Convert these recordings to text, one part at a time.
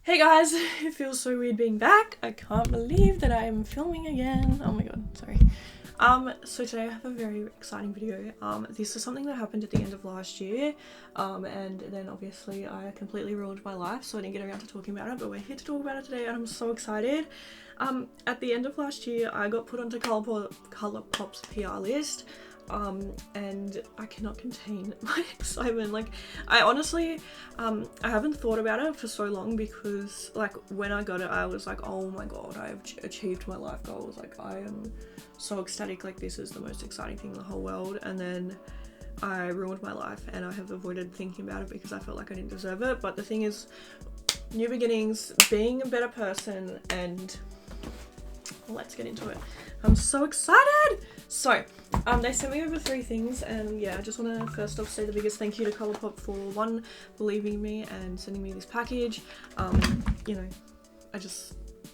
Hey guys, it feels so weird being back. I can't believe that I am filming again. Oh my god, sorry. So today I have a very exciting video. This is something that happened at the end of last year, and then obviously I completely ruined my life, so I didn't get around to talking about it, but we're here to talk about it today and I'm so excited. At the end of last year, I got put onto COLOURPOP'S PR list, and I cannot contain my excitement. Like, I honestly, I haven't thought about it for so long because, like, when I got it, I was like, oh my god, I've achieved my life goals. Like, I am so ecstatic. Like, this is the most exciting thing in the whole world. And then I ruined my life and I have avoided thinking about it because I felt like I didn't deserve it. But the thing is, new beginnings, being a better person, and let's get into it. I'm so excited! So, they sent me over 3 things, and yeah, I just want to first off say the biggest thank you to ColourPop for, 1, believing in me and sending me this package. You know,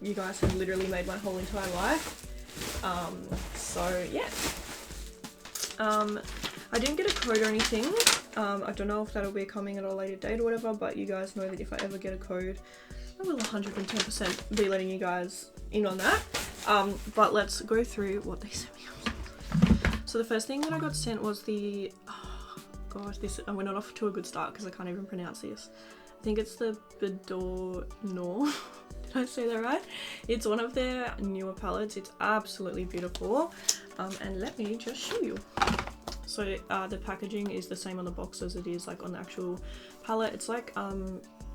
you guys have literally made my whole entire life. So yeah. I didn't get a code or anything. I don't know if that'll be coming at a later date or whatever, but you guys know that if I ever get a code, I will 110% be letting you guys in on that. But let's go through what they sent me. So the first thing that I got sent was the, oh gosh, we're not off to a good start because I can't even pronounce this. I think it's the Bedor Nor. Did I say that right? It's one of their newer palettes. It's absolutely beautiful. And let me just show you. So the packaging is the same on the box as it is like on the actual palette. It's like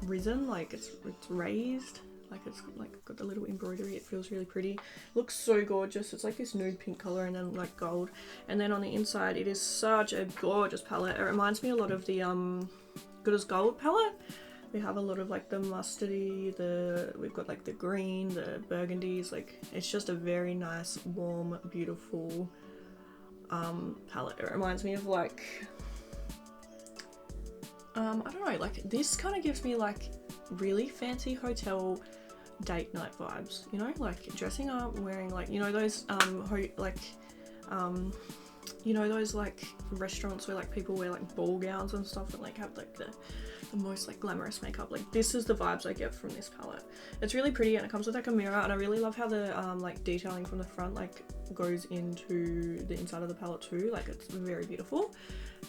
risen, like it's raised. Like it's like got the little embroidery. It feels really pretty. Looks so gorgeous. It's like this nude pink color and then like gold. And then on the inside, it is such a gorgeous palette. It reminds me a lot of the Good as Gold palette. We have a lot of like the mustardy, we've got like the green, the burgundies. Like it's just a very nice, warm, beautiful palette. It reminds me of like I don't know, like this kind of gives me like really fancy hotel date night vibes, you know, like dressing up, wearing like, you know, those you know, those like restaurants where like people wear like ball gowns and stuff and like have like the most like glamorous makeup. Like this is the vibes I get from this palette. It's really pretty and it comes with like a mirror, and I really love how the like detailing from the front like goes into the inside of the palette too. Like it's very beautiful.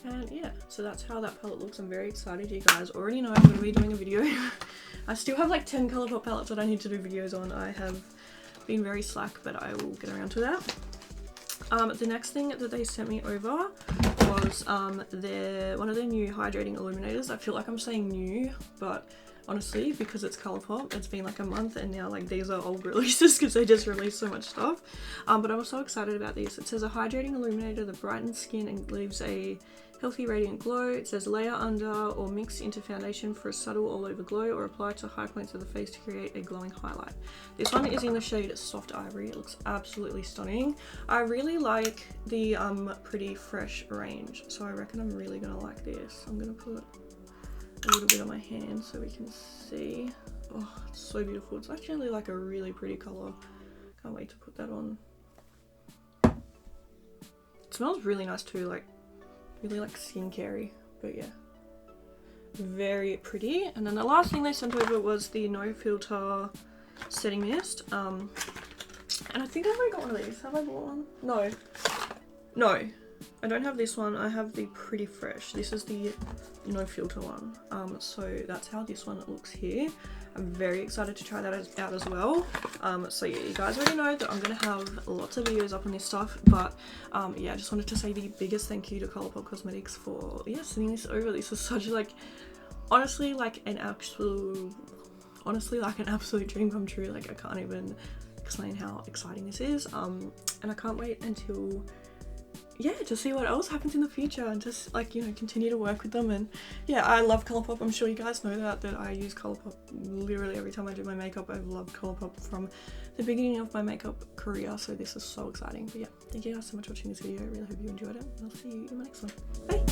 And yeah, so that's how that palette looks. I'm very excited. You guys already know I'm going to be doing a video. I still have like 10 ColourPop palettes that I need to do videos on. I have been very slack, but I will get around to that. The next thing that they sent me over was one of their new hydrating illuminators. I feel like I'm saying new, but honestly, because it's ColourPop, it's been like a month and now like these are old releases because they just released so much stuff. But I was so excited about this. It says a hydrating illuminator that brightens skin and leaves a healthy radiant glow. It says layer under or mix into foundation for a subtle all over glow, or apply to high points of the face to create a glowing highlight. This one is in the shade Soft Ivory. It looks absolutely stunning. I really like the Pretty Fresh range, so I reckon I'm really gonna like this. I'm gonna put a little bit on my hand so we can see. Oh, it's so beautiful. It's actually like a really pretty color. Can't wait to put that on. It smells really nice too, like really like skincare-y, but yeah, very pretty. And then the last thing they sent over was the No Filter setting mist, and I think I've already got one of these. Have I bought one? No, I don't have this one. I have the Pretty Fresh. This is the No Filter one. So that's how this one looks here. I'm very excited to try that out as well. So yeah, you guys already know that I'm gonna have lots of videos up on this stuff, but yeah, I just wanted to say the biggest thank you to ColourPop Cosmetics for sending this over. This was such like, honestly like an absolute dream come true. Like I can't even explain how exciting this is. And I can't wait until to see what else happens in the future and just like, you know, continue to work with them. And yeah, I love ColourPop. I'm sure you guys know that I use ColourPop literally every time I do my makeup. I've loved ColourPop from the beginning of my makeup career, so this is so exciting. But yeah, thank you guys so much for watching this video. I really hope you enjoyed it, and I'll see you in my next one. Bye!